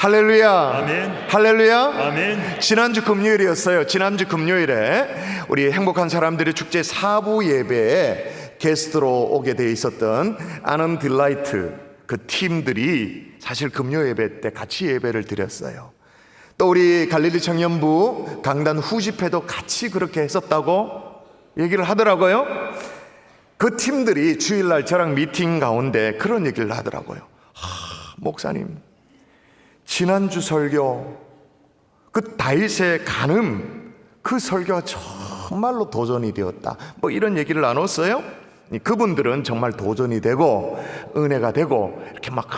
할렐루야. 아멘. 할렐루야. 아멘. 지난주 금요일이었어요. 지난주 금요일에 우리 행복한 사람들의 축제 4부 예배에 게스트로 오게 돼 있었던 아는 딜라이트 그 팀들이 사실 금요 예배 때 같이 예배를 드렸어요. 또 우리 갈릴리 청년부 강단 후집회도 같이 그렇게 했었다고 얘기를 하더라고요. 그 팀들이 주일날 저랑 미팅 가운데 그런 얘기를 하더라고요. 목사님, 지난주 설교 그 다윗의 간음 그 설교가 정말로 도전이 되었다, 뭐 이런 얘기를 나눴어요. 그분들은 정말 도전이 되고 은혜가 되고 이렇게 막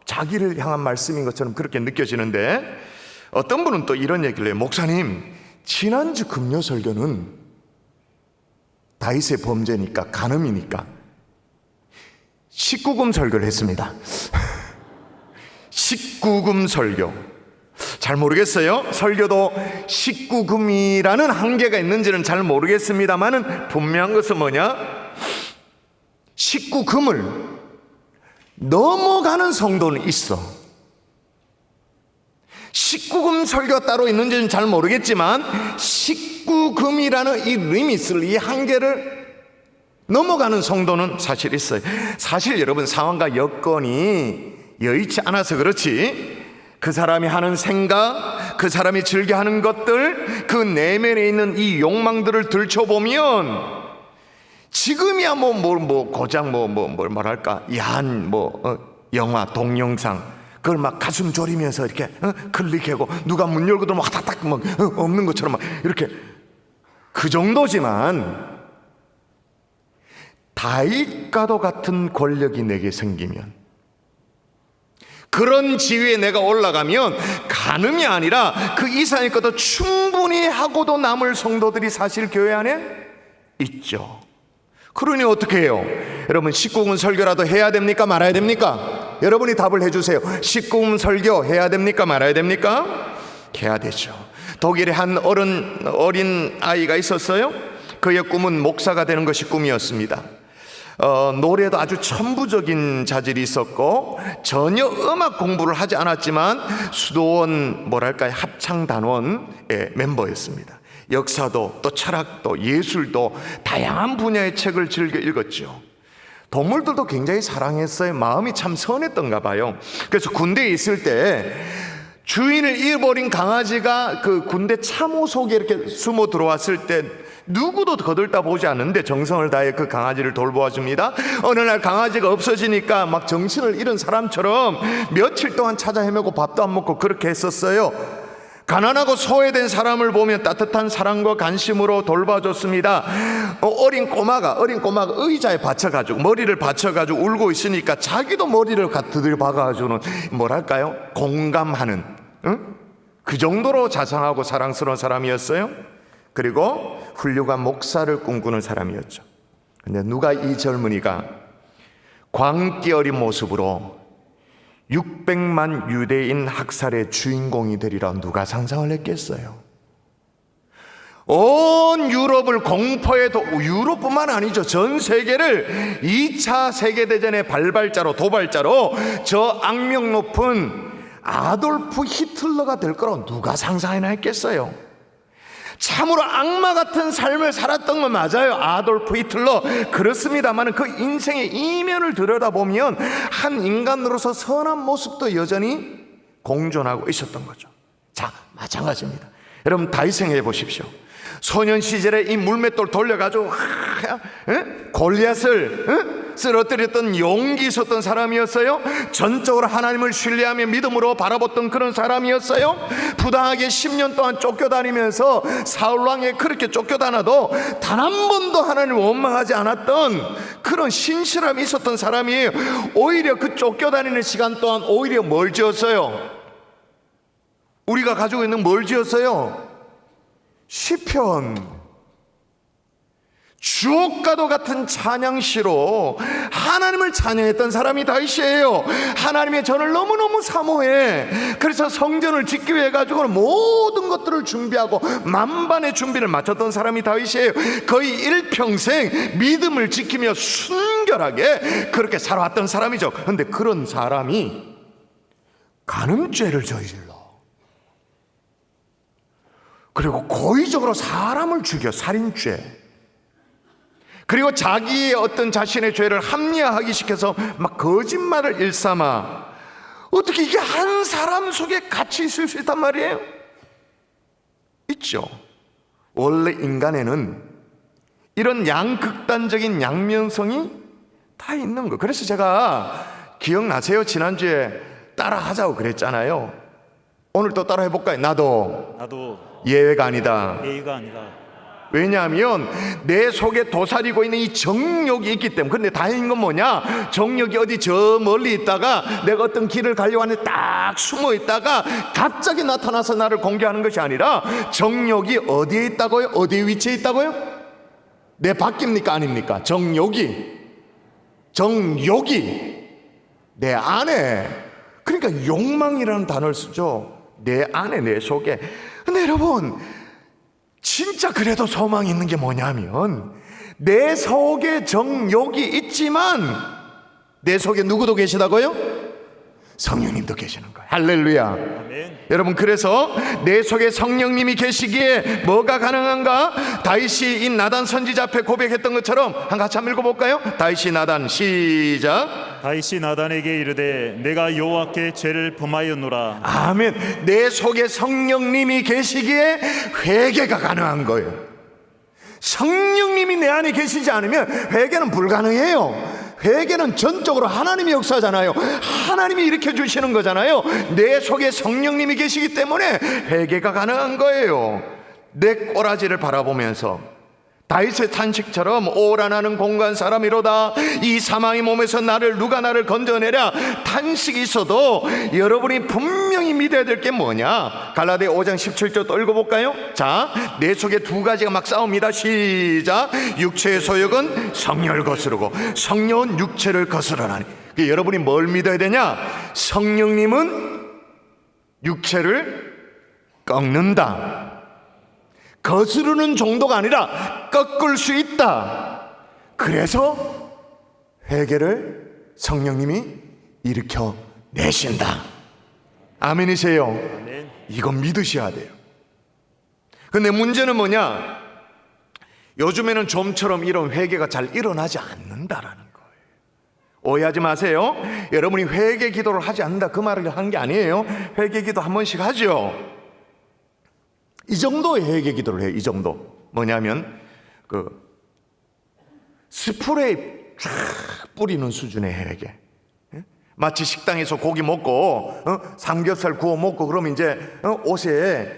자기를 향한 말씀인 것처럼 그렇게 느껴지는데, 어떤 분은 또 이런 얘기를 해요. 목사님, 지난주 금요 설교는 다윗의 범죄니까 간음이니까 19금 설교를 했습니다. 19금 설교. 잘 모르겠어요. 설교도 19금이라는 한계가 있는지는 잘 모르겠습니다만은 분명한 것은 뭐냐? 19금을 넘어가는 성도는 있어. 19금 설교가 따로 있는지는 잘 모르겠지만 19금이라는 이 리미트를, 이 한계를 넘어가는 성도는 사실 있어요. 사실 여러분, 상황과 여건이 여의치 않아서 그렇지, 그 사람이 하는 생각, 그 사람이 즐겨하는 것들, 그 내면에 있는 이 욕망들을 들춰보면 지금이야 고장 뭐랄까 야한 영화 동영상 그걸 막 가슴 졸이면서 이렇게 클릭하고 누가 문 열고 들어오면 화닥닥 막 없는 것처럼 막 이렇게 그 정도지만, 다윗과도 같은 권력이 내게 생기면, 그런 지위에 내가 올라가면 간음이 아니라 그 이상의 것도 충분히 하고도 남을 성도들이 사실 교회 안에 있죠. 그러니 어떻게 해요? 여러분, 19금 설교라도 해야 됩니까? 말아야 됩니까? 여러분이 답을 해주세요. 19금 설교 해야 됩니까? 말아야 됩니까? 해야 되죠. 독일에 한 어린 아이가 있었어요. 그의 꿈은 목사가 되는 것이 꿈이었습니다. 노래도 아주 천부적인 자질이 있었고 전혀 음악 공부를 하지 않았지만 수도원 합창단원의 멤버였습니다. 역사도 또 철학도 예술도 다양한 분야의 책을 즐겨 읽었죠. 동물들도 굉장히 사랑했어요. 마음이 참 선했던가 봐요. 그래서 군대에 있을 때 주인을 잃어버린 강아지가 그 군대 참호 속에 이렇게 숨어 들어왔을 때 누구도 거들떠 보지 않는데 정성을 다해 그 강아지를 돌보아줍니다. 어느 날 강아지가 없어지니까 막 정신을 잃은 사람처럼 며칠 동안 찾아 헤매고 밥도 안 먹고 그렇게 했었어요. 가난하고 소외된 사람을 보면 따뜻한 사랑과 관심으로 돌봐줬습니다. 어린 꼬마가 의자에 받쳐가지고 머리를 받쳐가지고 울고 있으니까 자기도 머리를 두드려 박아가지고는 공감하는, 그 정도로 자상하고 사랑스러운 사람이었어요. 그리고 훌륭한 목사를 꿈꾸는 사람이었죠. 근데 누가 이 젊은이가 광기 어린 모습으로 600만 유대인 학살의 주인공이 되리라 누가 상상을 했겠어요? 온 유럽을 유럽뿐만 아니죠, 전 세계를 2차 세계대전의 도발자로 저 악명 높은 아돌프 히틀러가 될 거라고 누가 상상이나 했겠어요? 참으로 악마 같은 삶을 살았던 건 맞아요. 아돌프 히틀러 그렇습니다만 그 인생의 이면을 들여다보면 한 인간으로서 선한 모습도 여전히 공존하고 있었던 거죠. 자, 마찬가지입니다. 여러분, 다윗 생각해 보십시오. 소년 시절에 이 물맷돌 돌려가지고 골리앗을 쓰러뜨렸던 용기 있었던 사람이었어요. 전적으로 하나님을 신뢰하며 믿음으로 바라봤던 그런 사람이었어요. 부당하게 10년 동안 쫓겨다니면서 사울왕에 그렇게 쫓겨다녀도 단 한 번도 하나님을 원망하지 않았던 그런 신실함이 있었던 사람이에요. 오히려 그 쫓겨다니는 시간 동안 오히려 뭘 지었어요? 우리가 가지고 있는 뭘 지었어요? 시편. 주옥과도 같은 찬양시로 하나님을 찬양했던 사람이 다윗이에요. 하나님의 저를 너무너무 사모해. 그래서 성전을 짓기 위해 가지고는 모든 것들을 준비하고 만반의 준비를 마쳤던 사람이 다윗이에요. 거의 일평생 믿음을 지키며 순결하게 그렇게 살아왔던 사람이죠. 그런데 그런 사람이 간음죄를 저질러. 그리고 고의적으로 사람을 죽여, 살인죄. 그리고 자기의 어떤 자신의 죄를 합리화하기 시켜서 막 거짓말을 일삼아. 어떻게 이게 한 사람 속에 같이 있을 수 있단 말이에요? 있죠. 원래 인간에는 이런 양극단적인 양면성이 다 있는 거. 그래서 제가 기억나세요? 지난주에 따라 하자고 그랬잖아요. 오늘 또 따라 해볼까요? 나도 예외가 아니다. 왜냐하면 내 속에 도사리고 있는 이 정욕이 있기 때문에. 근데 다행인 건 뭐냐? 정욕이 어디 저 멀리 있다가 내가 어떤 길을 가려고 하는데 딱 숨어 있다가 갑자기 나타나서 나를 공개하는 것이 아니라, 정욕이 어디에 있다고요? 어디에 위치해 있다고요? 내 밖입니까? 아닙니까? 정욕이 내 안에. 그러니까 욕망이라는 단어를 쓰죠. 내 안에, 내 속에. 근데 여러분, 진짜 그래도 소망이 있는 게 뭐냐면, 내 속에 정욕이 있지만 내 속에 누구도 계시다고요? 성령님도 계시는 거예요. 할렐루야. 아멘. 여러분, 그래서 내 속에 성령님이 계시기에 뭐가 가능한가? 다윗이 이 나단 선지자 앞에 고백했던 것처럼 같이 한번 읽어볼까요? 다윗이 나단, 시작. 다윗이 나단에게 이르되 내가 여호와께 죄를 범하였노라. 아멘. 내 속에 성령님이 계시기에 회개가 가능한 거예요. 성령님이 내 안에 계시지 않으면 회개는 불가능해요. 회개는 전적으로 하나님이 역사잖아요. 하나님이 일으켜 주시는 거잖아요. 내 속에 성령님이 계시기 때문에 회개가 가능한 거예요. 내 꼬라지를 바라보면서 다윗의 탄식처럼 오라 나는 공고한 사람이로다, 이 사망의 몸에서 누가 나를 건져내랴 탄식이 있어도 여러분이 분명히 믿어야 될 게 뭐냐? 갈라디아 5장 17절 또 읽어볼까요? 자, 내 속에 두 가지가 막 싸웁니다. 시작. 육체의 소욕은 성령을 거스르고 성령은 육체를 거스르나니. 여러분이 뭘 믿어야 되냐? 성령님은 육체를 꺾는다. 거스르는 정도가 아니라 꺾을 수 있다. 그래서 회개를 성령님이 일으켜 내신다. 아멘이세요? 아멘. 이건 믿으셔야 돼요. 근데 문제는 뭐냐? 요즘에는 좀처럼 이런 회개가 잘 일어나지 않는다라는 거예요. 오해하지 마세요. 여러분이 회개 기도를 하지 않는다 그 말을 한 게 아니에요. 회개 기도 한 번씩 하죠. 이 정도의 회개 기도를 해요. 이 정도. 뭐냐면 스프레이 쫙 뿌리는 수준의 회개. 마치 식당에서 고기 먹고 삼겹살 구워 먹고 그러면 이제 옷에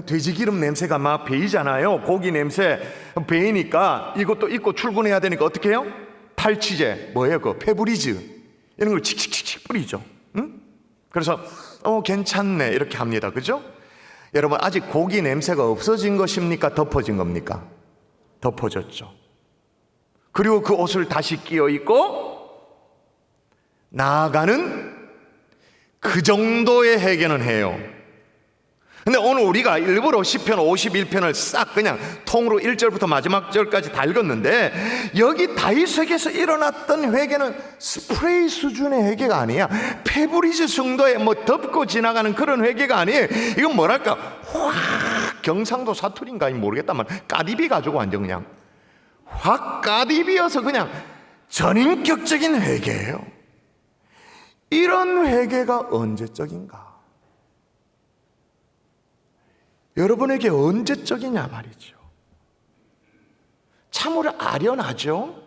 돼지기름 냄새가 막 배이잖아요. 고기 냄새 배이니까 이것도 입고 출근해야 되니까 어떻게 해요? 탈취제, 뭐예요? 페브리즈 이런 걸 칙칙칙 뿌리죠. 그래서 괜찮네 이렇게 합니다. 그죠? 여러분, 아직 고기 냄새가 없어진 것입니까? 덮어진 겁니까? 덮어졌죠. 그리고 그 옷을 다시 끼워 입고 나아가는 그 정도의 회개는 해요. 근데 오늘 우리가 일부러 시편 51편을 싹 그냥 통으로 1절부터 마지막 절까지 다 읽었는데, 여기 다윗에게서 일어났던 회개는 스프레이 수준의 회개가 아니야. 페브리즈 정도의 덮고 지나가는 그런 회개가 아니에요. 이건 뭐랄까, 확, 경상도 사투리인가 모르겠다만 까디비 가지고 완전 그냥 확 까디비여서 그냥 전인격적인 회개예요. 이런 회개가 언제적인가? 여러분에게 언제적이냐 말이죠. 참으로 아련하죠.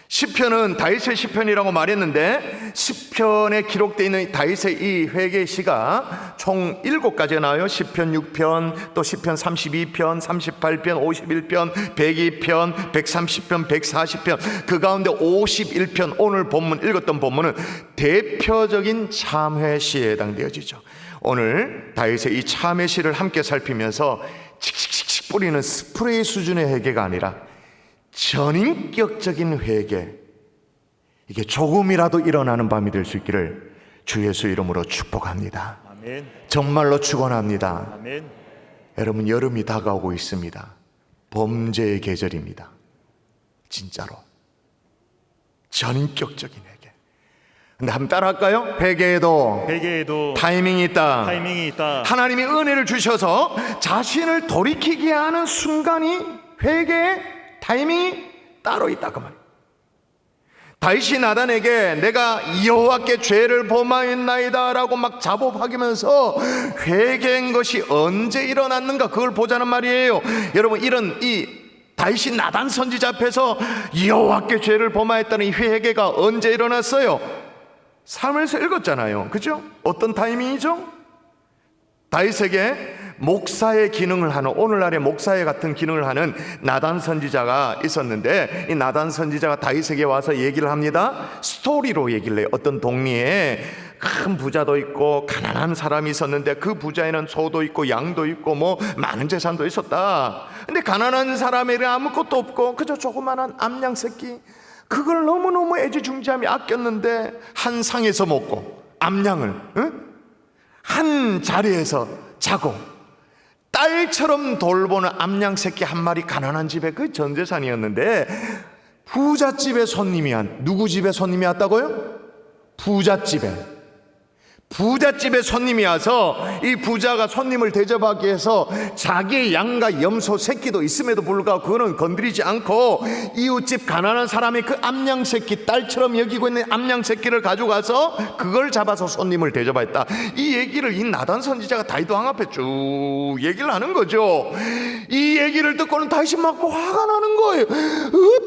시편은 다윗의 시편이라고 말했는데, 시편에 기록되어 있는 다윗의 이 회개시가 총 7가지가 나와요. 시편 6편, 또 시편 32편, 38편, 51편, 102편, 130편, 140편. 그 가운데 51편, 오늘 본문 읽었던 본문은 대표적인 참회시에 해당되어지죠. 오늘 다윗의 이 참회시를 함께 살피면서 칙칙칙칙 뿌리는 스프레이 수준의 회개가 아니라 전인격적인 회개, 이게 조금이라도 일어나는 밤이 될 수 있기를 주 예수 이름으로 축복합니다. 아멘. 정말로 축원합니다. 아멘. 여러분, 여름이 다가오고 있습니다. 범죄의 계절입니다. 진짜로 전인격적인 회개. 근데 한번 따라할까요? 회개에도 회개에도 타이밍이 있다. 타이밍이 있다. 하나님이 은혜를 주셔서 자신을 돌이키게 하는 순간이, 회개의 타이밍이 따로 있다 그 말이에요. 다윗이 나단에게 내가 여호와께 죄를 범하였나이다 라고 막 자복하면서 회개한 것이 언제 일어났는가, 그걸 보자는 말이에요. 여러분, 이런 이 다윗이 나단 선지자 앞에서 여호와께 죄를 범하였다는 이 회개가 언제 일어났어요? 삶에서 읽었잖아요. 그죠? 어떤 타이밍이죠? 다윗에게 목사의 기능을 하는, 오늘날의 목사의 같은 기능을 하는 나단 선지자가 있었는데, 이 나단 선지자가 다윗에게 와서 얘기를 합니다. 스토리로 얘기를 해요. 어떤 동리에 큰 부자도 있고 가난한 사람이 있었는데, 그 부자에는 소도 있고 양도 있고 뭐 많은 재산도 있었다. 근데 가난한 사람에는 아무것도 없고 그저 조그만한 암양 새끼, 그걸 너무너무 애지중지하며 아꼈는데 한 상에서 먹고 암양을 한 자리에서 자고 딸처럼 돌보는 암양 새끼 한 마리, 가난한 집에 그 전 재산이었는데, 부잣집에 손님이 누구 집에 손님이 왔다고요? 부잣집에 손님이 와서 이 부자가 손님을 대접하기 위해서 자기의 양과 염소 새끼도 있음에도 불구하고 그거는 건드리지 않고 이웃집 가난한 사람이 그 암양 새끼, 딸처럼 여기고 있는 암양 새끼를 가져가서 그걸 잡아서 손님을 대접했다. 이 얘기를 이 나단 선지자가 다윗 왕 앞에 쭉 얘기를 하는 거죠. 이 얘기를 듣고는 다윗이 막 화가 나는 거예요.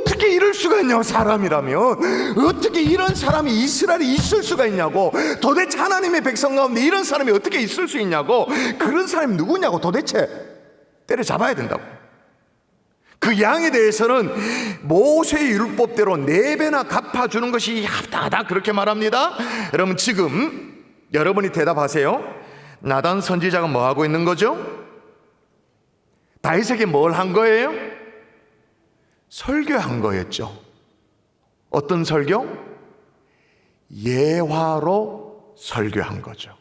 어떻게 이럴 수가 있냐고, 사람이라면 어떻게 이런 사람이 이스라엘에 있을 수가 있냐고, 도대체 하나님의 백성 가운데 이런 사람이 어떻게 있을 수 있냐고, 그런 사람이 누구냐고 도대체 때려잡아야 된다고. 그 양에 대해서는 모세의 율법대로 4배나 갚아주는 것이 합당하다, 그렇게 말합니다. 여러분, 지금 여러분이 대답하세요. 나단 선지자가 뭐 하고 있는 거죠? 다윗에게 뭘 한 거예요? 설교한 거였죠. 어떤 설교? 예화로 설교한 거죠.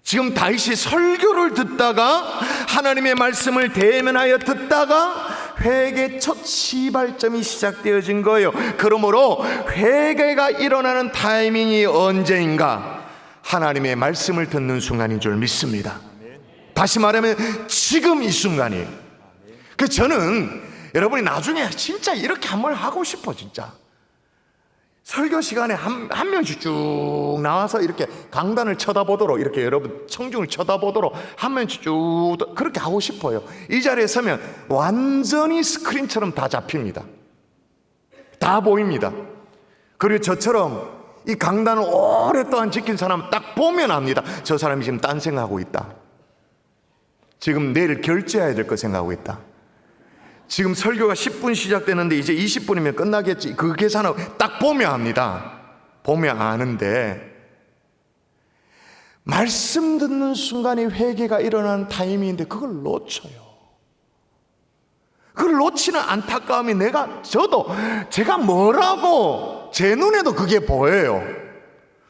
지금 다윗이 설교를 듣다가, 하나님의 말씀을 대면하여 듣다가 회개 첫 시발점이 시작되어진 거예요. 그러므로 회개가 일어나는 타이밍이 언제인가? 하나님의 말씀을 듣는 순간인 줄 믿습니다. 다시 말하면 지금 이 순간이에요. 그래서 저는 여러분이 나중에 진짜 이렇게 한번 하고 싶어. 진짜 설교 시간에 한 명씩 쭉 나와서 이렇게 강단을 쳐다보도록, 이렇게 여러분 청중을 쳐다보도록 한 명씩 쭉 그렇게 하고 싶어요. 이 자리에 서면 완전히 스크린처럼 다 잡힙니다. 다 보입니다. 그리고 저처럼 이 강단을 오랫동안 지킨 사람 딱 보면 압니다. 저 사람이 지금 딴 생각하고 있다. 지금 내일 결제해야 될 거 생각하고 있다. 지금 설교가 10분 시작되는데 이제 20분이면 끝나겠지. 그 계산을 딱 보면 압니다. 보면 아는데, 말씀 듣는 순간에 회개가 일어나는 타이밍인데 그걸 놓쳐요. 그걸 놓치는 안타까움이 제가 뭐라고, 제 눈에도 그게 보여요.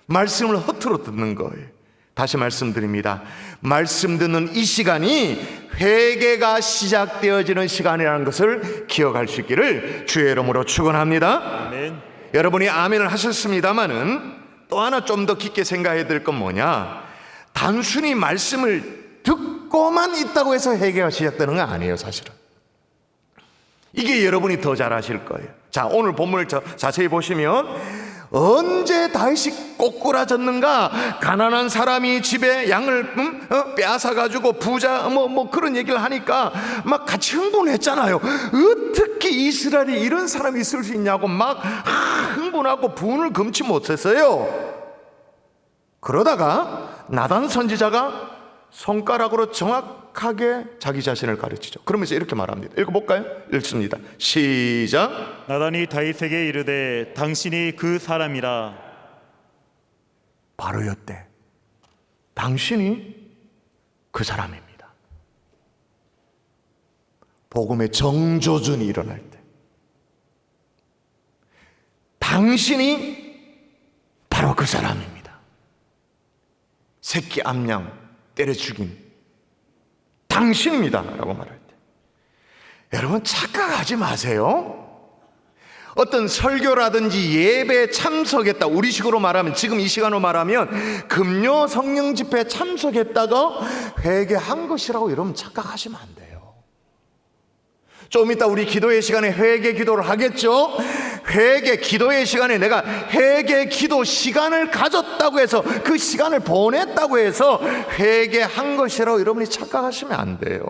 말씀을 허투루 듣는 거예요. 다시 말씀드립니다. 말씀 듣는 이 시간이 회개가 시작되어지는 시간이라는 것을 기억할 수 있기를 주의 이름으로 축원합니다. 아멘. 여러분이 아멘을 하셨습니다마는 또 하나 좀 더 깊게 생각해야 될 건 뭐냐? 단순히 말씀을 듣고만 있다고 해서 회개가 시작되는 건 아니에요. 사실은 이게 여러분이 더 잘 아실 거예요. 자, 오늘 본문을 자세히 보시면 언제 다윗이 꼬꾸라졌는가? 가난한 사람이 집에 양을 빼앗아가지고 부자 뭐 그런 얘기를 하니까 막 같이 흥분했잖아요. 어떻게 이스라엘에 이런 사람이 있을 수 있냐고 막 흥분하고 분을 금치 못했어요. 그러다가 나단 선지자가 손가락으로 정확하게 자기 자신을 가르치죠. 그러면서 이렇게 말합니다. 읽어볼까요? 읽습니다. 시작. 나단이 다윗에게 이르되 당신이 그 사람이라. 바로 이때 당신이 그 사람입니다. 복음의 정조준이 일어날 때 당신이 바로 그 사람입니다. 새끼 암양 때려 죽인 당신입니다 라고 말할 때, 여러분 착각하지 마세요. 어떤 설교라든지 예배에 참석했다, 우리식으로 말하면, 지금 이 시간으로 말하면 금요 성령 집회에 참석했다가 회개한 것이라고 여러분 착각하시면 안 돼요. 좀 이따 우리 기도의 시간에 회개 기도를 하겠죠. 회개 기도의 시간에 내가 회개 기도 시간을 가졌다고 해서, 그 시간을 보냈다고 해서 회개한 것이라고 여러분이 착각하시면 안 돼요.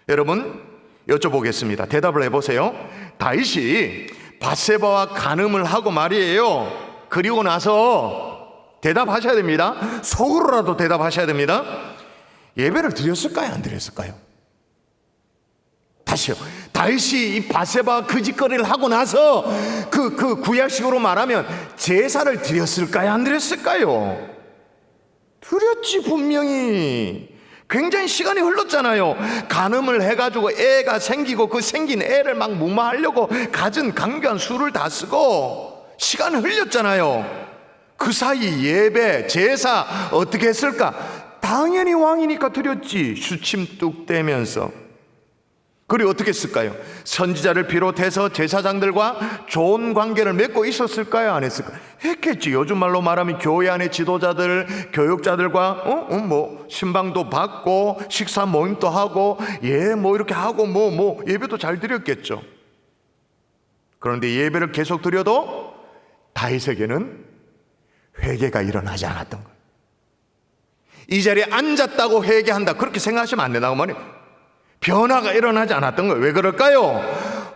여러분, 여쭤보겠습니다. 대답을 해보세요. 다윗이 밧세바와 간음을 하고 말이에요, 그리고 나서 대답하셔야 됩니다. 속으로라도 대답하셔야 됩니다. 예배를 드렸을까요, 안 드렸을까요? 다시요. 다윗이 이 밧세바 그 짓거리를 하고 나서 그 구약식으로 말하면 제사를 드렸을까요, 안 드렸을까요? 드렸지, 분명히. 굉장히 시간이 흘렀잖아요. 간음을 해가지고 애가 생기고, 그 생긴 애를 막 무마하려고 갖은 강교한 수를 다 쓰고 시간을 흘렸잖아요. 그 사이 예배, 제사 어떻게 했을까? 당연히 왕이니까 드렸지, 수침 뚝 떼면서. 그리고 어떻게 했을까요? 선지자를 비롯해서 제사장들과 좋은 관계를 맺고 있었을까요, 안 했을까요? 했겠지. 요즘 말로 말하면 교회 안의 지도자들, 교육자들과 신방도 받고 식사 모임도 하고 이렇게 하고 예배도 잘 드렸겠죠. 그런데 예배를 계속 드려도 다윗에게는 회개가 일어나지 않았던 거예요. 이 자리에 앉았다고 회개한다, 그렇게 생각하시면 안 된다고 말이에요. 변화가 일어나지 않았던 거예요. 왜 그럴까요?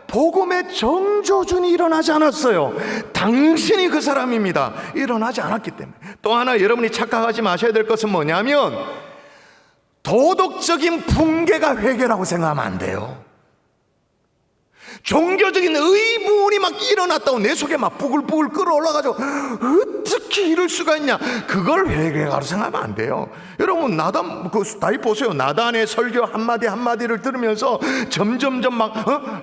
복음의 정조준이 일어나지 않았어요. 당신이 그 사람입니다. 일어나지 않았기 때문에. 또 하나 여러분이 착각하지 마셔야 될 것은 뭐냐면, 도덕적인 붕괴가 회개라고 생각하면 안 돼요. 종교적인 의문이 막 일어났다고 내 속에 막 부글부글 끓어올라가지고 어떻게 이럴 수가 있냐, 그걸 회개가로 생각하면 안 돼요. 여러분, 다윗 보세요. 나단의 설교 한마디 한마디를 들으면서 점점점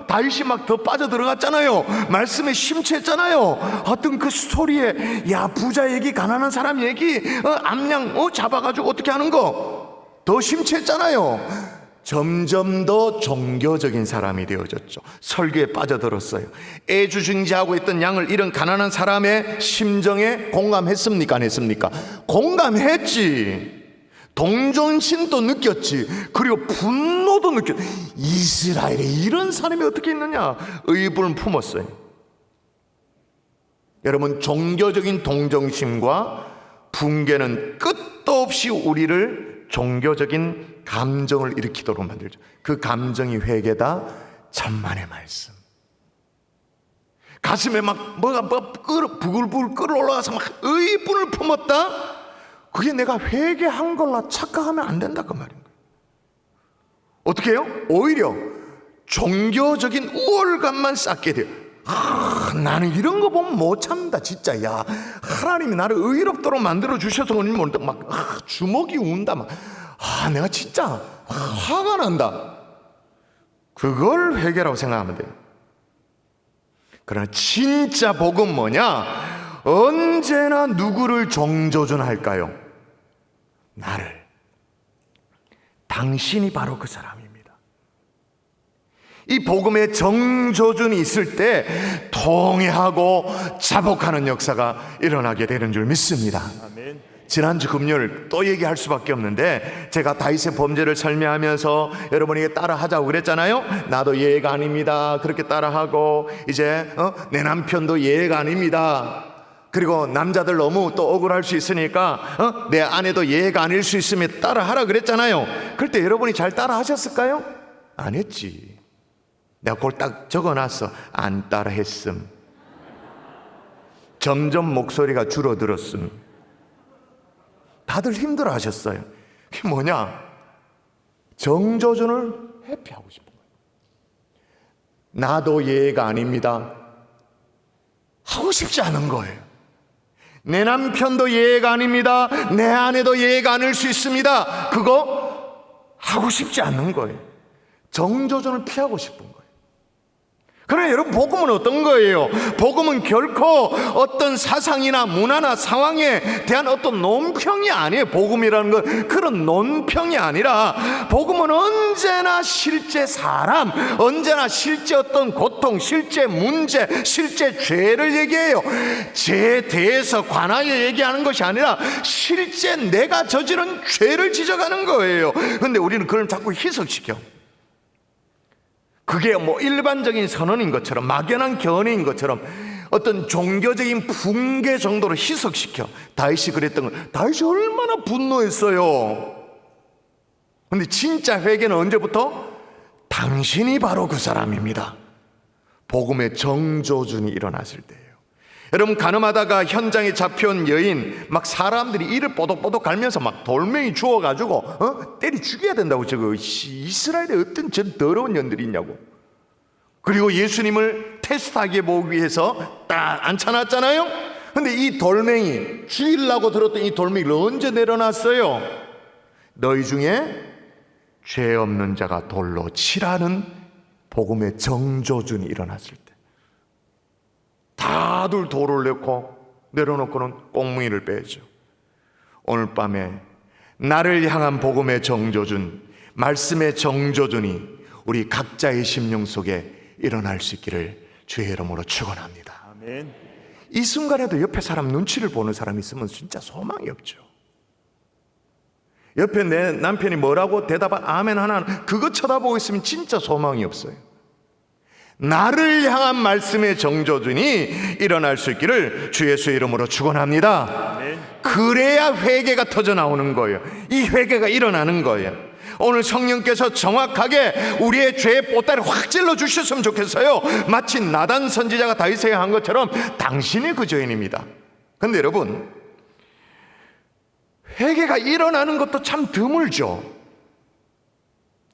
다윗이 막 더 빠져들어갔잖아요. 말씀에 심취했잖아요. 어떤 그 스토리에, 부자 얘기, 가난한 사람 얘기, 암양 잡아가지고 어떻게 하는 거 더 심취했잖아요. 점점 더 종교적인 사람이 되어졌죠. 설교에 빠져들었어요. 애주중지하고 있던 양을 잃은 가난한 사람의 심정에 공감했습니까, 안 했습니까? 공감했지. 동정심도 느꼈지. 그리고 분노도 느꼈지. 이스라엘에 이런 사람이 어떻게 있느냐, 의분을 품었어요. 여러분, 종교적인 동정심과 붕괴는 끝도 없이 우리를 종교적인 감정을 일으키도록 만들죠. 그 감정이 회개다, 천만의 말씀. 가슴에 뭐가 부글부글 끓어올라가서 막 의분을 품었다, 그게 내가 회개한 걸로 착각하면 안 된다, 그 말인 거예요. 어떻게 해요? 오히려 종교적인 우월감만 쌓게 돼요. 나는 이런 거 보면 못 참다, 진짜. 하나님이 나를 의롭도록 만들어 주셔서 그런지 모르겠다. 주먹이 운다. 내가 진짜 화가 난다. 그걸 회개라고 생각하면 돼요. 그러나 진짜 복은 뭐냐? 언제나 누구를 정조준할까요? 나를. 당신이 바로 그 사람입니다. 이 복음의 정조준이 있을 때 통회하고 자복하는 역사가 일어나게 되는 줄 믿습니다. 아멘. 지난주 금요일 또 얘기할 수밖에 없는데, 제가 다윗의 범죄를 설명하면서 여러분에게 따라하자고 그랬잖아요. 나도 예가 아닙니다, 그렇게 따라하고, 이제 내 남편도 예가 아닙니다, 그리고 남자들 너무 또 억울할 수 있으니까 내 아내도 예가 아닐 수 있으면 따라하라 그랬잖아요. 그럴 때 여러분이 잘 따라하셨을까요? 안 했지. 내가 그걸 딱 적어놨어. 안 따라했음. 점점 목소리가 줄어들었음. 다들 힘들어 하셨어요. 그게 뭐냐? 정조준을 회피하고 싶은 거예요. 나도 예가 아닙니다, 하고 싶지 않은 거예요. 내 남편도 예가 아닙니다, 내 아내도 예가 아닐 수 있습니다, 그거 하고 싶지 않은 거예요. 정조준을 피하고 싶은 거예요. 그러나 여러분, 복음은 어떤 거예요? 복음은 결코 어떤 사상이나 문화나 상황에 대한 어떤 논평이 아니에요. 복음이라는 건 그런 논평이 아니라, 복음은 언제나 실제 사람, 언제나 실제 어떤 고통, 실제 문제, 실제 죄를 얘기해요. 죄에 대해서 관하여 얘기하는 것이 아니라 실제 내가 저지른 죄를 지적하는 거예요. 그런데 우리는 그걸 자꾸 희석시켜. 그게 뭐 일반적인 선언인 것처럼, 막연한 견해인 것처럼, 어떤 종교적인 붕괴 정도로 희석시켜. 다윗이 그랬던 건, 다윗이 얼마나 분노했어요. 근데 진짜 회개는 언제부터? 당신이 바로 그 사람입니다. 복음의 정조준이 일어났을 때예요. 여러분, 가늠하다가 현장에 잡혀온 여인, 막 사람들이 이를 뽀독뽀독 갈면서 막 돌멩이 주워가지고 때리 죽여야 된다고. 저거 이스라엘에 어떤 저 더러운 년들이 있냐고. 그리고 예수님을 테스트하게 보기 위해서 딱 앉혀놨잖아요. 근데 이 돌멩이, 죽이려고 들었던 이 돌멩이를 언제 내려놨어요? 너희 중에 죄 없는 자가 돌로 치라는 복음의 정조준이 일어났을 때, 다들 돌을 내려놓고는 꽁무니를 빼죠. 오늘 밤에 나를 향한 복음의 정조준, 말씀의 정조준이 우리 각자의 심령 속에 일어날 수 있기를 주의 이름으로 축원합니다. 아멘. 이 순간에도 옆에 사람 눈치를 보는 사람이 있으면 진짜 소망이 없죠. 옆에 내 남편이 뭐라고 대답한 아멘 하나, 그거 쳐다보고 있으면 진짜 소망이 없어요. 나를 향한 말씀의 정조준이 일어날 수 있기를 주 예수의 이름으로 축원합니다. 그래야 회개가 터져 나오는 거예요. 이 회개가 일어나는 거예요. 오늘 성령께서 정확하게 우리의 죄의 보따리 확 찔러 주셨으면 좋겠어요. 마치 나단 선지자가 다윗에게 한 것처럼 당신이 그 죄인입니다. 근데 여러분, 회개가 일어나는 것도 참 드물죠.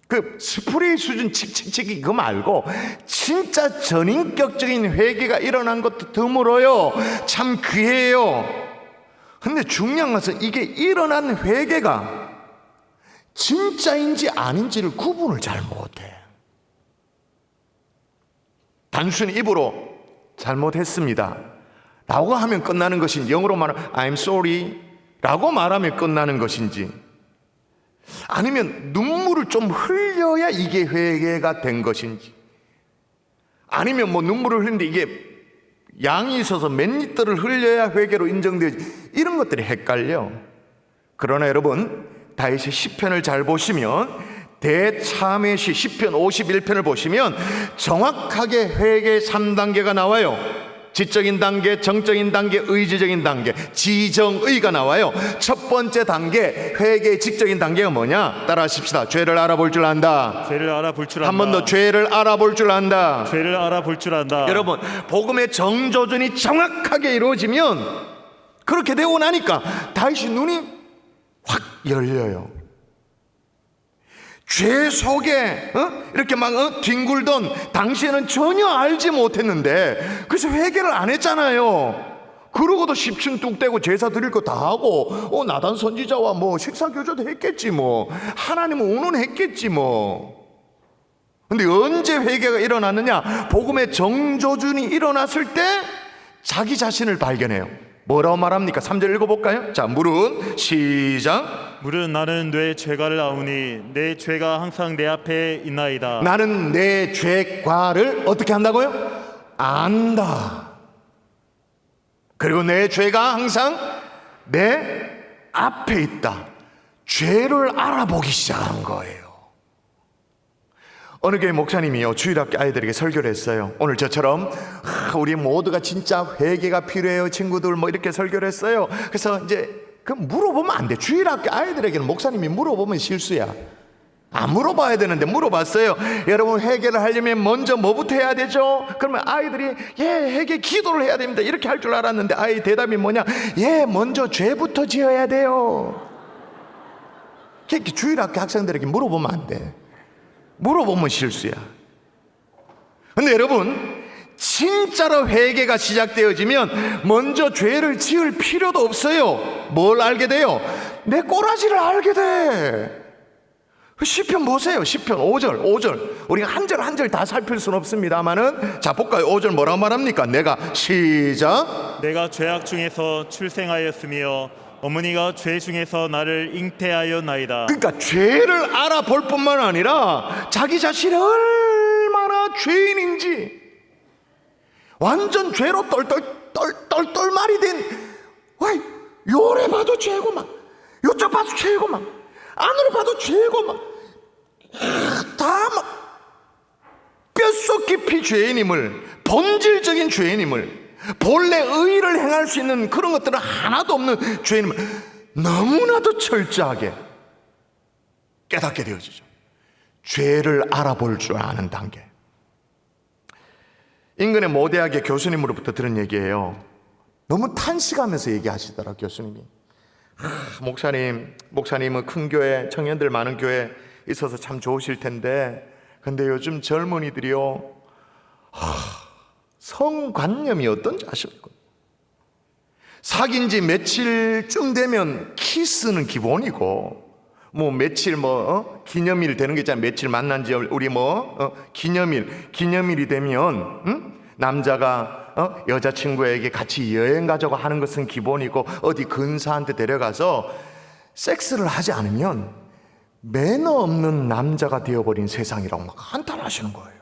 그 스프레이 수준 칙칙칙이 그거 말고 진짜 전인격적인 회개가 일어난 것도 드물어요. 참 귀해요. 근데 중요한 것은 이게 일어난 회개가 진짜인지 아닌지를 구분을 잘 못해. 단순히 입으로 잘못했습니다 라고 하면 끝나는 것인지, 영어로 말하면 I'm sorry 라고 말하면 끝나는 것인지, 아니면 눈물을 좀 흘려야 이게 회개가 된 것인지, 아니면 뭐 눈물을 흘리는데 이게 양이 있어서 몇 리터를 흘려야 회개로 인정되지, 이런 것들이 헷갈려. 그러나 여러분, 다윗의 시편을 잘 보시면, 대참회 시 시편 51편을 보시면 정확하게 회개 3단계가 나와요. 지적인 단계, 정적인 단계, 의지적인 단계, 지정의가 나와요. 첫 번째 단계, 회개의 지적인 단계가 뭐냐? 따라하십시다. 죄를 알아볼 줄 안다. 죄를 알아볼 줄 안다. 한 번 더, 죄를 알아볼 줄 안다. 죄를 알아볼 줄 안다. 여러분, 복음의 정조준이 정확하게 이루어지면, 그렇게 되고 나니까 다윗이 눈이 확 열려요. 죄 속에 이렇게 막 뒹굴던 당시에는 전혀 알지 못했는데, 그래서 회개를 안 했잖아요. 그러고도 10층 뚝 떼고 제사 드릴 거 다 하고 나단 선지자와 뭐 식사 교조도 했겠지, 뭐 하나님은 운운했겠지 뭐. 근데 언제 회개가 일어났느냐? 복음의 정조준이 일어났을 때 자기 자신을 발견해요. 뭐라고 말합니까? 3절 읽어볼까요? 자, 물은 시작. 물은 나는 내 죄가를 아우니 내 죄가 항상 내 앞에 있나이다. 나는 내 죄과를 어떻게 한다고요? 안다. 그리고 내 죄가 항상 내 앞에 있다. 죄를 알아보기 시작한 거예요. 어느 교회 목사님이요, 주일학교 아이들에게 설교를 했어요. 오늘 저처럼 우리 모두가 진짜 회개가 필요해요 친구들, 뭐 이렇게 설교를 했어요. 그래서 이제 그 물어보면 안 돼. 주일학교 아이들에게는 목사님이 물어보면 실수야. 안 물어봐야 되는데 물어봤어요. 여러분, 회개를 하려면 먼저 뭐부터 해야 되죠? 그러면 아이들이 회개 기도를 해야 됩니다 이렇게 할 줄 알았는데, 아이 대답이 뭐냐? 먼저 죄부터 지어야 돼요. 그렇게 주일학교 학생들에게 물어보면 안 돼. 물어보면 실수야. 근데 여러분, 진짜로 회개가 시작되어지면 먼저 죄를 지을 필요도 없어요. 뭘 알게 돼요? 내 꼬라지를 알게 돼. 시편 보세요. 시편 5절. 우리가 한 절 한 절 다 살필 수는 없습니다만은, 자 볼까요? 5절 뭐라고 말합니까? 내가 시작. 내가 죄악 중에서 출생하였으며 어머니가 죄 중에서 나를 잉태하였나이다. 그러니까 죄를 알아볼 뿐만 아니라 자기 자신이 얼마나 죄인인지, 완전 죄로 똘똘말이 된, 요래 봐도 죄고만, 요쪽 봐도 죄고만, 안으로 봐도 죄고만, 다 막 뼛속 깊이 죄인임을, 본질적인 죄인임을, 본래 의를 행할 수 있는 그런 것들은 하나도 없는 죄인임을 너무나도 철저하게 깨닫게 되어지죠. 죄를 알아볼 줄 아는 단계. 인근의 모 대학의 교수님으로부터 들은 얘기예요. 너무 탄식하면서 얘기하시더라. 교수님이, 목사님은 큰 교회, 청년들 많은 교회 있어서 참 좋으실 텐데, 근데 요즘 젊은이들이요, 성관념이 어떤지 아십니까? 사귄 지 며칠쯤 되면 키스는 기본이고, 뭐 며칠 기념일 되는 게 있잖아요. 며칠 만난 지 우리 기념일이 되면 남자가 여자친구에게 같이 여행 가자고 하는 것은 기본이고, 어디 근사한데 데려가서 섹스를 하지 않으면 매너 없는 남자가 되어버린 세상이라고 막 한탄하시는 거예요.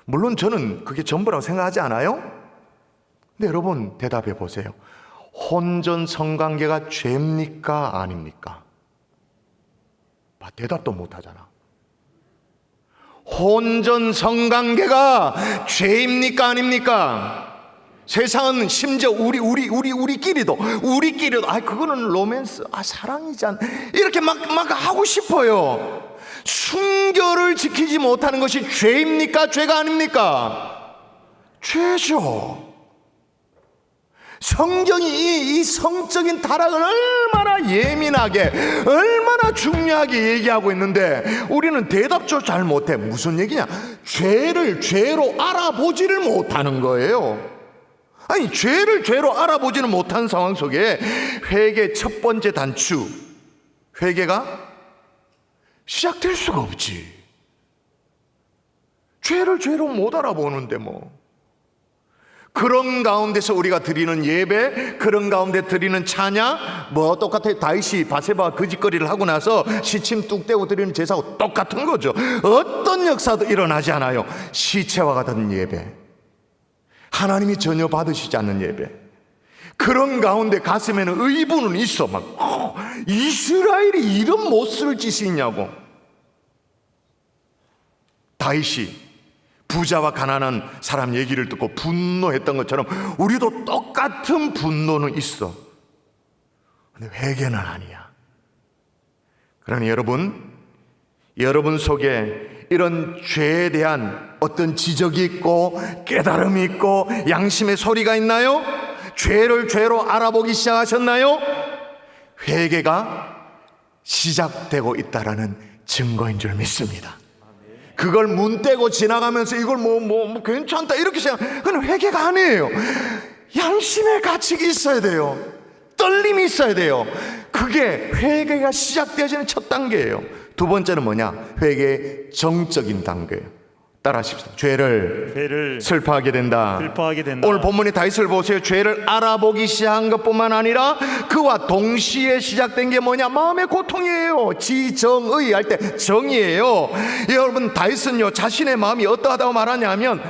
물론 저는 그게 전부라고 생각하지 않아요? 근데 여러분 대답해 보세요. 혼전 성관계가 죄입니까 아닙니까? 대답도 못하잖아. 혼전 성관계가 죄입니까 아닙니까? 세상은 심지어 우리끼리도 그거는 로맨스, 사랑이잖아, 이렇게 막 하고 싶어요. 순결을 지키지 못하는 것이 죄입니까 죄가 아닙니까? 죄죠. 성경이 이 성적인 타락을 얼마나 예민하게, 얼마나 중요하게 얘기하고 있는데 우리는 대답조차 잘 못해. 무슨 얘기냐? 죄를 죄로 알아보지를 못하는 거예요. 아니, 죄를 죄로 알아보지는 못한 상황 속에 회개 첫 번째 단추, 회개가 시작될 수가 없지. 죄를 죄로 못 알아보는데 그런 가운데서 우리가 드리는 예배, 그런 가운데 드리는 찬양, 똑같아요. 다윗이 바세바와 그 짓거리를 하고 나서 시침 뚝 떼고 드리는 제사하고 똑같은 거죠. 어떤 역사도 일어나지 않아요. 시체와 같은 예배, 하나님이 전혀 받으시지 않는 예배. 그런 가운데 가슴에는 의분은 있어. 이스라엘이 이런 못 쓸 짓이 있냐고. 다윗이 부자와 가난한 사람 얘기를 듣고 분노했던 것처럼 우리도 똑같은 분노는 있어. 근데 회개는 아니야. 그러니 여러분 속에 이런 죄에 대한 어떤 지적이 있고 깨달음이 있고 양심의 소리가 있나요? 죄를 죄로 알아보기 시작하셨나요? 회개가 시작되고 있다라는 증거인 줄 믿습니다. 그걸 문 떼고 지나가면서 이걸 괜찮다 이렇게 생각, 그건 회개가 아니에요. 양심의 가책이 있어야 돼요. 떨림이 있어야 돼요. 그게 회개가 시작되어지는 첫 단계예요. 두 번째는 뭐냐? 회개의 정적인 단계예요. 따라하십시오. 죄를 슬퍼하게 된다. 오늘 본문의 다윗을 보세요. 죄를 알아보기 시작한 것뿐만 아니라 그와 동시에 시작된 게 뭐냐? 마음의 고통이에요. 지정의 할 때 정이에요. 여러분, 다윗은요 자신의 마음이 어떠하다고 말하냐면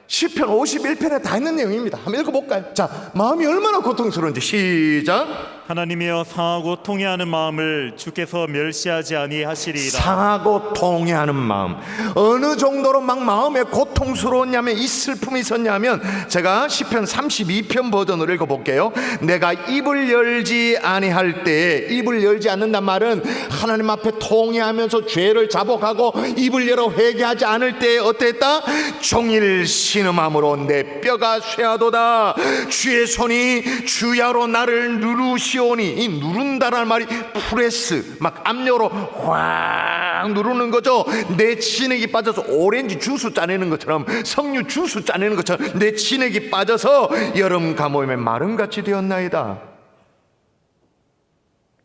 시편 51편에 다 있는 내용입니다. 한번 읽어볼까요? 자, 마음이 얼마나 고통스러운지 시작. 하나님이여, 상하고 통회하는 마음을 주께서 멸시하지 아니하시리이다. 상하고 통회하는 마음, 어느 정도로 막 마음에 고통스러웠냐면, 이 슬픔이 있었냐면, 제가 시편 32편 버전으로 읽어볼게요. 내가 입을 열지 아니할 때에, 입을 열지 않는단 말은 하나님 앞에 통회하면서 죄를 자복하고 입을 열어 회개하지 않을 때에 어땠다? 종일 신음함으로 내 뼈가 쇠하도다. 주의 손이 주야로 나를 누르시오니. 이 누른다라는 말이 프레스, 막 압력으로 확 누르는 거죠. 내 진액이 빠져서 오렌지 주스 짜내는 것처럼, 석류 주스 짜내는 것처럼 내 진액이 빠져서 여름 가뭄에 마름같이 되었나이다.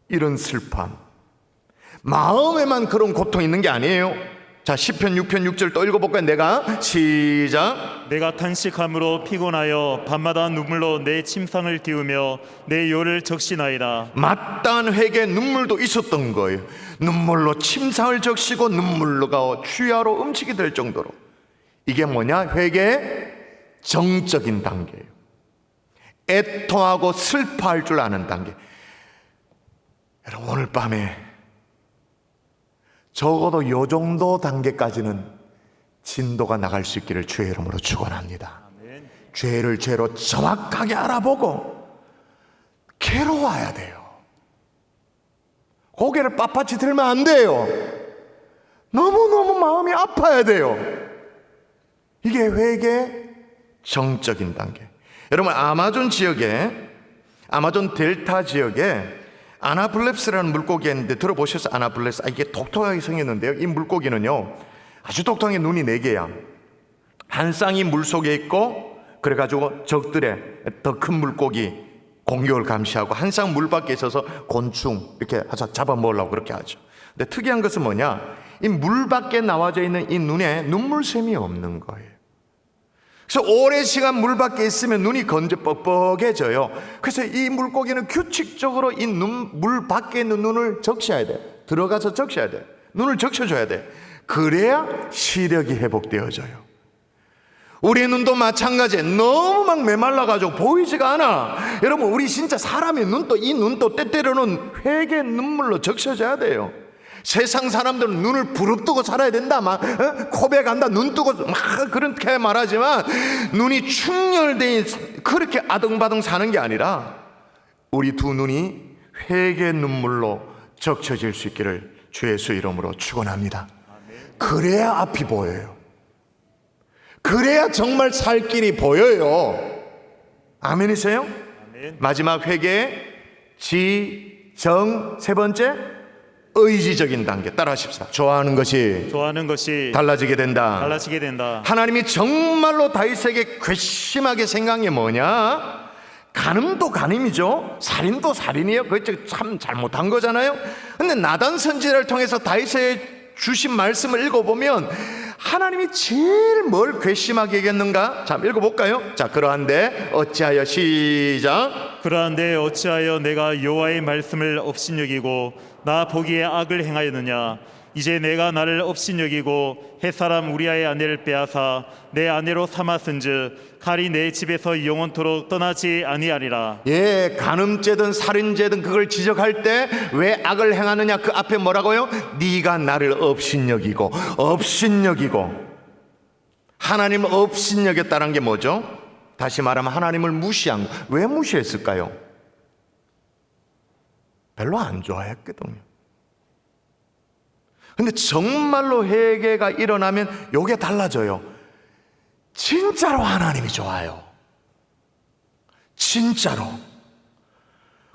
이런 슬픔, 마음에만 그런 고통이 있는 게 아니에요. 자, 시편 6편 6절 또 읽어볼까요? 내가 시작. 내가 탄식함으로 피곤하여 밤마다 눈물로 내 침상을 띄우며 내 요를 적시나이다. 마땅한 회개에 눈물도 있었던 거예요. 눈물로 침상을 적시고 눈물로가 주야로 음식이 될 정도로. 이게 뭐냐? 회개의 정적인 단계예요. 애통하고 슬퍼할 줄 아는 단계. 여러분, 오늘 밤에 적어도 요 정도 단계까지는 진도가 나갈 수 있기를 주의 이름으로 축원합니다. 죄를 죄로 정확하게 알아보고 괴로워야 돼요. 고개를 빳빳이 들면 안 돼요. 너무너무 마음이 아파야 돼요. 이게 회개의 정적인 단계. 여러분, 아마존 지역에, 아마존 델타 지역에 아나블렙스라는 물고기 있는데 들어보셨어요? 아나블렙스. 이게 독특하게 생겼는데요, 이 물고기는요 아주 독특한 게 눈이 4개야. 한 쌍이 물속에 있고, 그래가지고 적들의 더 큰 물고기 공격을 감시하고, 한 쌍 물 밖에 있어서 곤충 이렇게 해서 잡아먹으려고 그렇게 하죠. 근데 특이한 것은 뭐냐, 이 물 밖에 나와져 있는 이 눈에 눈물샘이 없는 거예요. 그래서 오랜 시간 물 밖에 있으면 눈이 건조 뻑뻑해져요. 그래서 이 물고기는 규칙적으로 이 물 밖에 있는 눈을 적셔야 돼. 들어가서 적셔야 돼. 눈을 적셔줘야 돼. 그래야 시력이 회복되어져요. 우리 눈도 마찬가지예요. 너무 막 메말라가지고 보이지가 않아. 여러분, 우리 진짜 사람의 눈도, 이 눈도 때때로는 회개 눈물로 적셔져야 돼요. 세상 사람들은 눈을 부릅뜨고 살아야 된다, 막 고백한다, 눈 뜨고 막 그렇게 말하지만, 눈이 충혈돼 그렇게 아등바등 사는 게 아니라 우리 두 눈이 회개 눈물로 적셔질 수 있기를 주 예수 이름으로 축원합니다. 그래야 앞이 보여요. 그래야 정말 살 길이 보여요. 아멘이세요? 아멘. 마지막 회개 지정, 세 번째 의지적인 단계. 따라하십시다. 좋아하는 것이 달라지게 된다. 달라지게 된다. 하나님이 정말로 다윗에게 괘씸하게 생각한 게 뭐냐? 간음도 간음이죠. 살인도 살인이에요. 그게 참 잘못한 거잖아요. 근데 나단 선지자를 통해서 다윗에 주신 말씀을 읽어보면 하나님이 제일 뭘 괘씸하게 여겼는가? 자, 읽어볼까요? 자, 그러한데 어찌하여, 시작. 그러한데 어찌하여 내가 여호와의 말씀을 업신여기고 나 보기에 악을 행하였느냐? 이제 내가 나를 업신여기고 햇사람 우리아의 아내를 빼앗아 내 아내로 삼았은즉 칼이 내 집에서 영원토록 떠나지 아니하리라. 예, 간음죄든 살인죄든 그걸 지적할 때 왜 악을 행하느냐, 그 앞에 뭐라고요? 네가 나를 업신여기고. 하나님을 업신여겼다는 게 뭐죠? 다시 말하면 하나님을 무시한 거. 왜 무시했을까요? 별로 안 좋아했거든요. 근데 정말로 회개가 일어나면 요게 달라져요. 진짜로 하나님이 좋아요. 진짜로.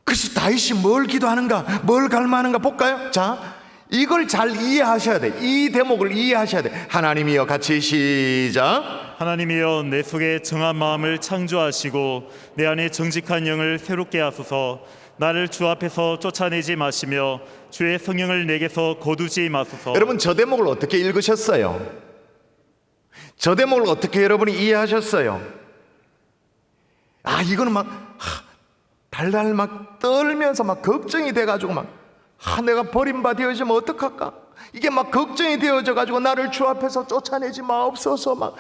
그래서 다윗이 뭘 기도하는가, 뭘 갈망하는가 볼까요? 자, 이걸 잘 이해하셔야 돼. 이 대목을 이해하셔야 돼. 하나님이여, 같이 시작. 하나님이여, 내 속에 정한 마음을 창조하시고 내 안에 정직한 영을 새롭게 하소서. 나를 주 앞에서 쫓아내지 마시며 주의 성령을 내게서 거두지 마소서. 여러분, 저 대목을 어떻게 읽으셨어요? 저 대목을 어떻게 여러분이 이해하셨어요? 이거는 막 달달 막 떨면서 막 걱정이 돼가지고 막 내가 버림받아 되어지면 어떡할까? 이게 막 걱정이 되어져 가지고 나를 주 앞에서 쫓아내지 마옵소서 막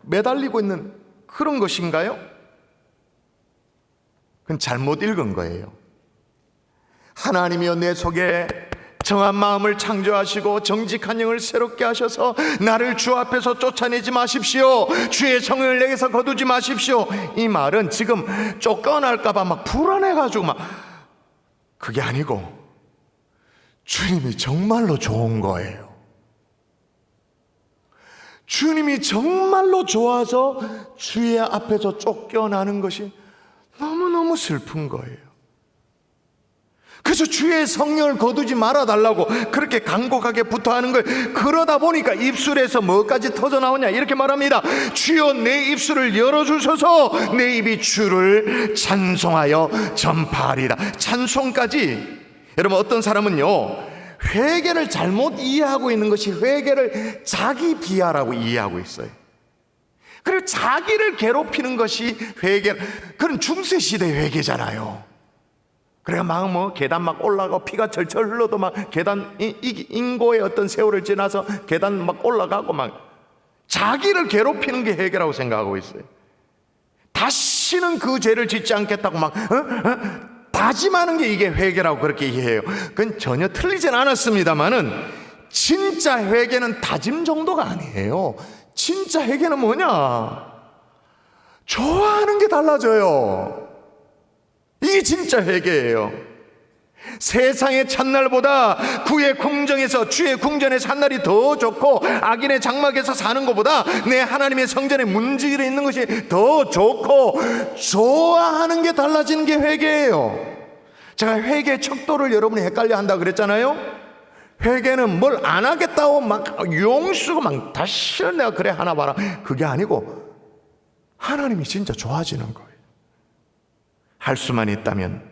매달리고 있는 그런 것인가요? 그건 잘못 읽은 거예요. 하나님이여, 내 속에 정한 마음을 창조하시고 정직한 영을 새롭게 하셔서 나를 주 앞에서 쫓아내지 마십시오. 주의 성령을 내게서 거두지 마십시오. 이 말은 지금 쫓겨날까 봐 막 불안해가지고 막, 그게 아니고 주님이 정말로 좋은 거예요. 주님이 정말로 좋아서 주의 앞에서 쫓겨나는 것이 너무너무 슬픈 거예요. 그래서 주의 성령을 거두지 말아달라고 그렇게 간곡하게 부탁하는 거예요. 그러다 보니까 입술에서 뭐까지 터져나오냐, 이렇게 말합니다. 주여, 내 입술을 열어주셔서 내 입이 주를 찬송하여 전파하리라. 찬송까지 여러분, 어떤 사람은요, 회개를 잘못 이해하고 있는 것이 회개를 자기 비하라고 이해하고 있어요. 그리고 자기를 괴롭히는 것이 회개, 그런 중세시대 회개잖아요. 그래가 막 뭐 계단 막 올라가고 피가 철철 흘러도 막 계단 인고의 어떤 세월을 지나서 계단 막 올라가고 막 자기를 괴롭히는 게 회개라고 생각하고 있어요. 다시는 그 죄를 짓지 않겠다고 막 다짐하는 게 이게 회개라고 그렇게 이해해요. 그건 전혀 틀리진 않았습니다만은 진짜 회개는 다짐 정도가 아니에요. 진짜 회개는 뭐냐? 좋아하는 게 달라져요. 이게 진짜 회개예요. 세상의 찬날보다 구의 궁정에서 주의 궁전의 찬날이 더 좋고 악인의 장막에서 사는 것보다 내 하나님의 성전에 문지기에 있는 것이 더 좋고 좋아하는 게 달라지는 게 회개예요. 제가 회개의 척도를 여러분이 헷갈려 한다 그랬잖아요. 회개는 뭘 안 하겠다고 막 용수고 막 다시는 내가 그래 하나 봐라, 그게 아니고 하나님이 진짜 좋아지는 거예요. 할 수만 있다면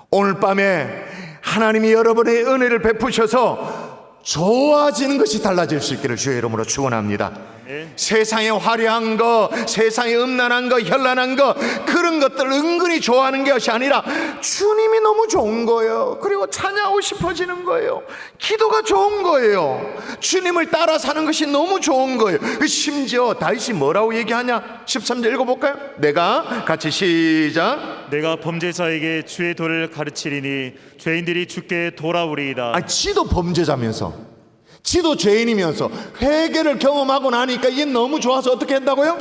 오늘 밤에 하나님이 여러분의 은혜를 베푸셔서 좋아지는 것이 달라질 수 있기를 주의 이름으로 축원합니다. 세상의 화려한 거, 세상의 음란한 거, 현란한 거, 그런 것들 은근히 좋아하는 것이 아니라 주님이 너무 좋은 거예요. 그리고 찬양하고 싶어지는 거예요. 기도가 좋은 거예요. 주님을 따라 사는 것이 너무 좋은 거예요. 심지어 다윗이 뭐라고 얘기하냐? 13절 읽어볼까요? 내가 같이 시작. 내가 범죄자에게 주의 도를 가르치리니 죄인들이 주께 돌아오리이다. 지도 범죄자면서, 지도 죄인이면서 회개를 경험하고 나니까 이게 너무 좋아서 어떻게 한다고요?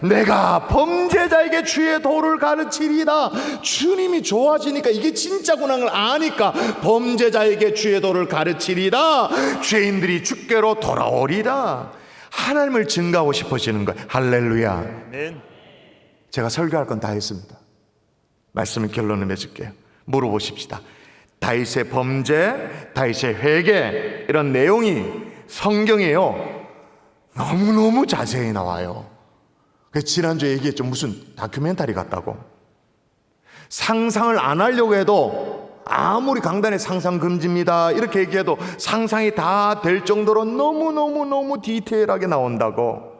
내가 범죄자에게 주의 도를 가르치리다. 주님이 좋아지니까 이게 진짜구나 걸 아니까 범죄자에게 주의 도를 가르치리다. 죄인들이 주께로 돌아오리다. 하나님을 증거하고 싶어지는 거예요. 할렐루야. 아멘. 제가 설교할 건 다 했습니다. 말씀을 결론을 맺을게요. 물어보십시다. 다윗의 범죄, 다윗의 회개, 이런 내용이 성경에요 너무너무 자세히 나와요. 그래서 지난주에 얘기했죠. 무슨 다큐멘터리 같다고. 상상을 안 하려고 해도 아무리 강단에 상상 금지입니다 이렇게 얘기해도 상상이 다 될 정도로 너무너무 디테일하게 나온다고.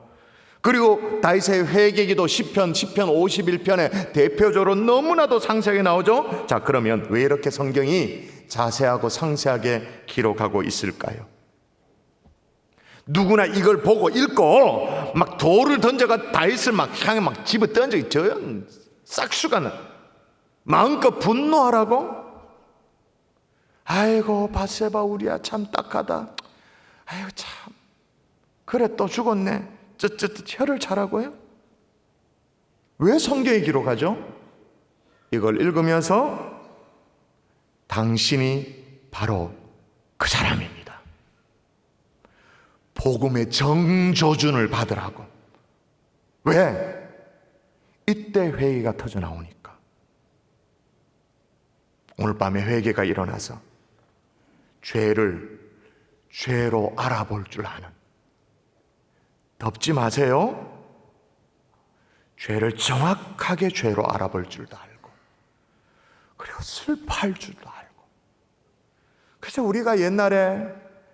그리고 다윗의 회개기도 시편 51편에 대표적으로 너무나도 상세하게 나오죠. 자, 그러면 왜 이렇게 성경이 자세하고 상세하게 기록하고 있을까요? 누구나 이걸 보고 읽고 막 돌을 던져가 다윗을 막 향해 막 집어 던져, 저 싹수가는 마음껏 분노하라고? 아이고 밧세바 우리야 참 딱하다. 아이고 참 그래 또 죽었네. 혀를 차라고요? 왜 성경에 기록하죠? 이걸 읽으면서 당신이 바로 그 사람입니다. 복음의 정조준을 받으라고. 왜? 이때 회개가 터져 나오니까. 오늘 밤에 회개가 일어나서 죄를 죄로 알아볼 줄 아는, 덮지 마세요. 죄를 정확하게 죄로 알아볼 줄도 알고, 그리고 슬퍼할 줄도 알고. 그래서 우리가 옛날에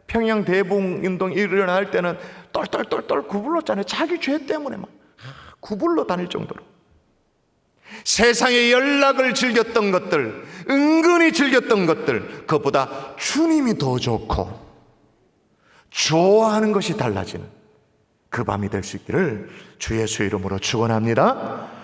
평양 대봉운동 일어날 때는 똘똘똘똘 구불렀잖아요. 자기 죄 때문에 막 구불러 다닐 정도로. 세상의 연락을 즐겼던 것들, 은근히 즐겼던 것들, 그것보다 주님이 더 좋고 좋아하는 것이 달라지는 그 밤이 될 수 있기를 주 예수의 이름으로 축원합니다.